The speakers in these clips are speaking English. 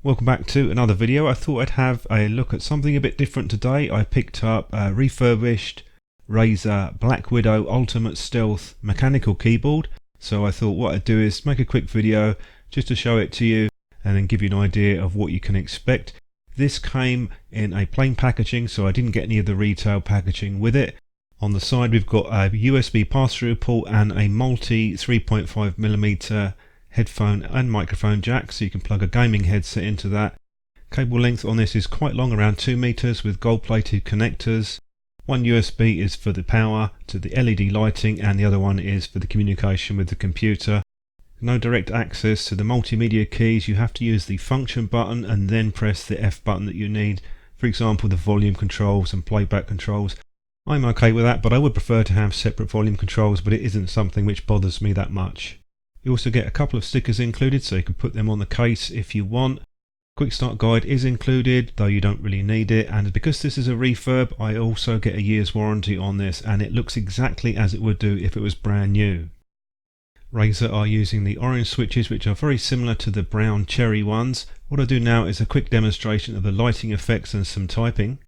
Welcome back to another video. I thought I'd have a look at something a bit different today. I picked up a refurbished Razer Black Widow Ultimate Stealth mechanical keyboard. So I thought what I'd do is make a quick video just to show it to you and then give you an idea of what you can expect. This came in a plain packaging, so I didn't get any of the retail packaging with it. On the side we've got a USB pass-through port and a multi 3.5mm headphone and microphone jack, so you can plug a gaming headset into that. Cable length on this is quite long, around 2 meters, with gold plated connectors. One USB is for the power to the LED lighting and the other one is for the communication with the computer. No direct access to the multimedia keys. You have to use the function button and then press the F button that you need, for example the volume controls and playback controls. I'm okay with that, but I would prefer to have separate volume controls, but it isn't something which bothers me that much. You also get a couple of stickers included, so you can put them on the case if you want. Quick start guide is included, though you don't really need it, and because this is a refurb I also get a year's warranty on this, and it looks exactly as it would do if it was brand new. Razer are using the orange switches, which are very similar to the brown cherry ones. What I do now is a quick demonstration of the lighting effects and some typing.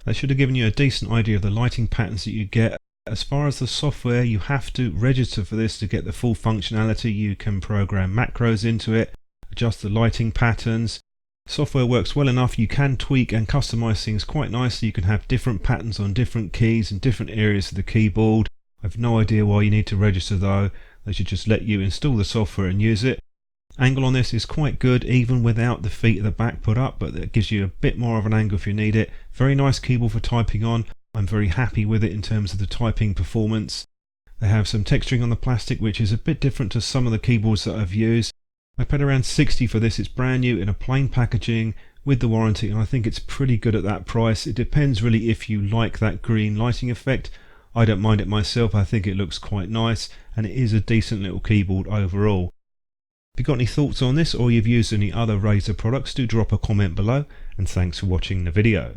That should have given you a decent idea of the lighting patterns that you get. As far as the software, you have to register for this to get the full functionality. You can program macros into it, adjust the lighting patterns. Software works well enough, you can tweak and customize things quite nicely. You can have different patterns on different keys and different areas of the keyboard. I have no idea why you need to register though. They should just let you install the software and use it. Angle on this is quite good even without the feet at the back put up, but it gives you a bit more of an angle if you need it. Very nice keyboard for typing on. I'm very happy with it in terms of the typing performance. They have some texturing on the plastic which is a bit different to some of the keyboards that I've used. I paid around $60 for this. It's brand new in a plain packaging with the warranty, and I think it's pretty good at that price. It depends really if you like that green lighting effect. I don't mind it myself. I think it looks quite nice and it is a decent little keyboard overall. If you've got any thoughts on this or you've used any other Razer products, do drop a comment below, and thanks for watching the video.